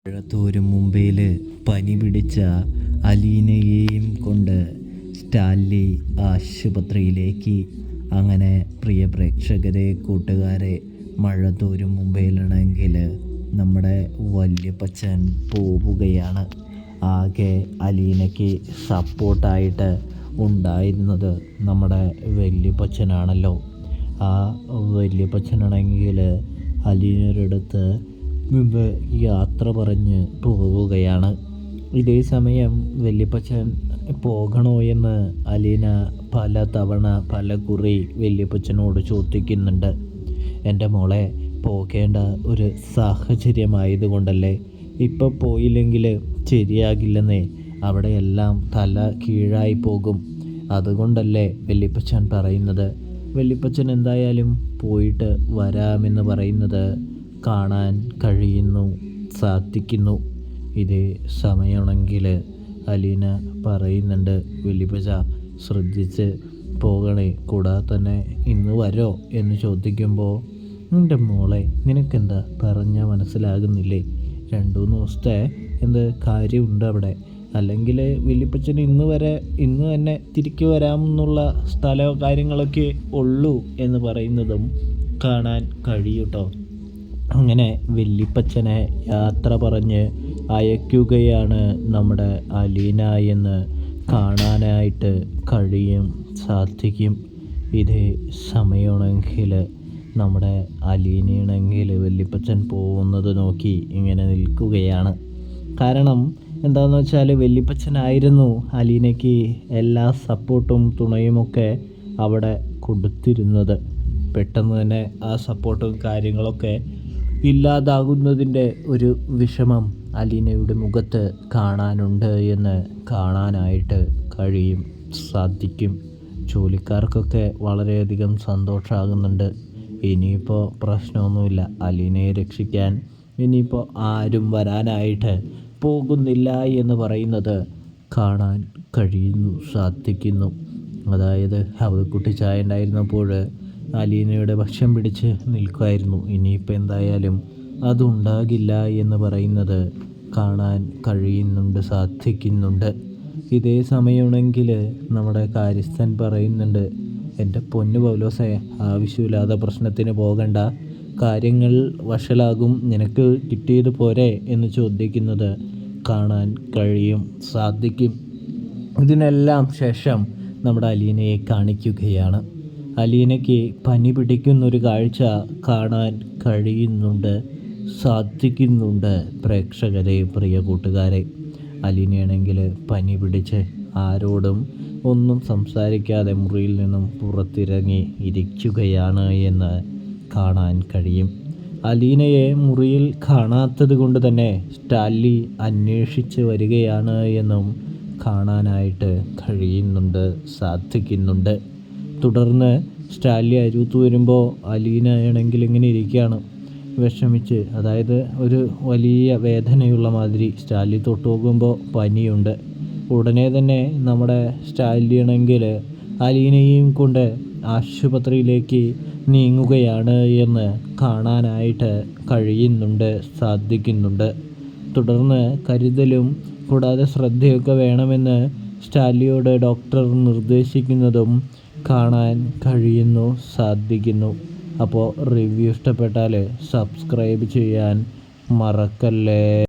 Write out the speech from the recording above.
മഴത്തോരും മുംബൈയിൽ പനി പിടിച്ച അലീനയെയും കൊണ്ട് സ്റ്റാൻലി ആശുപത്രിയിലേക്ക്. അങ്ങനെ പ്രിയ പ്രേക്ഷകരെ, കൂട്ടുകാരെ, മഴത്തോരും മുംബൈയിലാണെങ്കിൽ നമ്മുടെ വല്യപ്പച്ചൻ പോവുകയാണ്. ആകെ അലീനയ്ക്ക് സപ്പോർട്ടായിട്ട് ഉണ്ടായിരുന്നത് നമ്മുടെ വല്യപ്പച്ചനാണല്ലോ. ആ വല്യപ്പച്ചനാണെങ്കിൽ അലീനയുടെ അടുത്ത് നിന്ന് യാത്ര പറഞ്ഞ് പോവുകയാണ്. ഇതേ സമയം വല്യപ്പച്ചൻ പോകണോ എന്ന് അലീന പല തവണ പല കുറി വല്യപ്പച്ചനോട് ചോദിക്കുന്നുണ്ട്. എൻ്റെ മോളെ, പോകേണ്ട ഒരു സാഹചര്യമായതുകൊണ്ടല്ലേ, ഇപ്പം പോയില്ലെങ്കിൽ ശരിയാകില്ലെന്നേ, അവിടെയെല്ലാം തല കീഴായി പോകും. അതുകൊണ്ടല്ലേ വല്യപ്പച്ചൻ പറയുന്നത്. വല്യപ്പച്ചൻ എന്തായാലും പോയിട്ട് വരാമെന്ന് പറയുന്നത് കാണാൻ കഴിയുന്നു, സാധിക്കുന്നു. ഇതേ സമയമാണെങ്കിൽ അലീന പറയുന്നുണ്ട്, വല്യപ്പച്ച ശ്രദ്ധിച്ച് പോകണേ, കൂടാതെ തന്നെ ഇന്ന് വരോ എന്ന് ചോദിക്കുമ്പോൾ, എൻ്റെ മോളെ, നിനക്കെന്താ പറഞ്ഞാൽ മനസ്സിലാകുന്നില്ലേ? 2-3 ദിവസത്തെ എന്ത് കാര്യമുണ്ട് അവിടെ? അല്ലെങ്കിൽ വല്യപ്പച്ചന് ഇന്ന് തന്നെ തിരികെ വരാമെന്നുള്ള സ്ഥലമോ കാര്യങ്ങളൊക്കെ ഉള്ളൂ എന്ന് പറയുന്നതും കാണാൻ കഴിയൂട്ടോ. അങ്ങനെ വല്യപ്പച്ചനെ യാത്ര പറഞ്ഞ് അയക്കുകയാണ് നമ്മുടെ അലീന എന്ന് കാണാനായിട്ട് സാധിക്കും. ഇതേ സമയമാണെങ്കിൽ നമ്മുടെ അലീനയാണെങ്കിൽ വല്യപ്പച്ചൻ പോകുന്നത് നോക്കി ഇങ്ങനെ നിൽക്കുകയാണ്. കാരണം എന്താണെന്ന് വെച്ചാൽ വല്യപ്പച്ചനായിരുന്നു അലീനയ്ക്ക് എല്ലാ സപ്പോർട്ടും തുണയുമൊക്കെ അവിടെ കൊടുത്തിരുന്നത്. പെട്ടെന്ന് തന്നെ ആ സപ്പോർട്ടും കാര്യങ്ങളൊക്കെ ഇല്ലാതാകുന്നതിൻ്റെ ഒരു വിഷമം അലീനയുടെ മുഖത്ത് കാണാനുണ്ട് എന്ന് കാണാനായിട്ട് സാധിക്കും. ജോലിക്കാർക്കൊക്കെ വളരെയധികം സന്തോഷമാകുന്നുണ്ട്. ഇനിയിപ്പോൾ പ്രശ്നമൊന്നുമില്ല, അലീനയെ രക്ഷിക്കാൻ ഇനിയിപ്പോൾ ആരും വരാനായിട്ട് പോകുന്നില്ല എന്ന് പറയുന്നത് കാണാൻ സാധിക്കുന്നു. അതായത് അവതക്കുട്ടി ചായ ഉണ്ടായിരുന്നപ്പോൾ അലീനയുടെ ഭക്ഷ്യം പിടിച്ച് നിൽക്കുമായിരുന്നു. ഇനിയിപ്പോൾ എന്തായാലും അതുണ്ടാകില്ല എന്ന് പറയുന്നത് കാണാൻ സാധിക്കുന്നുണ്ട്. ഇതേ സമയമാണെങ്കിൽ നമ്മുടെ കാര്യസ്ഥൻ പറയുന്നുണ്ട്, എൻ്റെ പൊന്നു പൗലോസേ, ആവശ്യമില്ലാത്ത പ്രശ്നത്തിന് പോകണ്ട, കാര്യങ്ങൾ വഷളാകും, നിനക്ക് കിട്ടിയത് പോരെ എന്ന് ചോദിക്കുന്നത് കാണാൻ സാധിക്കും. ഇതിനെല്ലാം ശേഷം നമ്മുടെ അലീനയെ കാണിക്കുകയാണ്. അലീനയ്ക്ക് പനി പിടിക്കുന്നൊരു കാഴ്ച കാണാൻ സാധിക്കുന്നുണ്ട്. പ്രേക്ഷകരെ, പ്രിയ കൂട്ടുകാരെ, അലീനയാണെങ്കിൽ പനി പിടിച്ച് ആരോടും ഒന്നും സംസാരിക്കാതെ മുറിയിൽ നിന്നും പുറത്തിറങ്ങി ഇരിക്കുകയാണ് എന്ന് കാണാൻ കഴിയും. അലീനയെ മുറിയിൽ കാണാത്തത് കൊണ്ട് തന്നെ സ്റ്റാൻലി അന്വേഷിച്ച് വരികയാണ് എന്നും കാണാനായിട്ട് സാധിക്കുന്നുണ്ട്. തുടർന്ന് സ്റ്റാൻലി അരുത്ത് വരുമ്പോൾ അലീനയാണെങ്കിൽ ഇങ്ങനെ ഇരിക്കുകയാണ് വിഷമിച്ച്. അതായത് ഒരു വലിയ വേദനയുള്ള മാതിരി. സ്റ്റാൻലി തൊട്ട് നോക്കുമ്പോൾ പനിയുണ്ട്. ഉടനെ തന്നെ നമ്മുടെ സ്റ്റാൻലിയാണെങ്കിൽ അലീനയെയും കൊണ്ട് ആശുപത്രിയിലേക്ക് നീങ്ങുകയാണ് എന്ന് കാണാനായിട്ട് സാധിക്കുന്നുണ്ട്. തുടർന്ന് കരുതലും കൂടാതെ ശ്രദ്ധയൊക്കെ വേണമെന്ന് സ്റ്റാൻലിയോട് ഡോക്ടർ നിർദ്ദേശിക്കുന്നതും കാണാൻ സാധിക്കുന്നു. അപ്പോൾ റിവ്യൂ ഇഷ്ടപ്പെട്ടാൽ സബ്സ്ക്രൈബ് ചെയ്യാൻ മറക്കല്ലേ.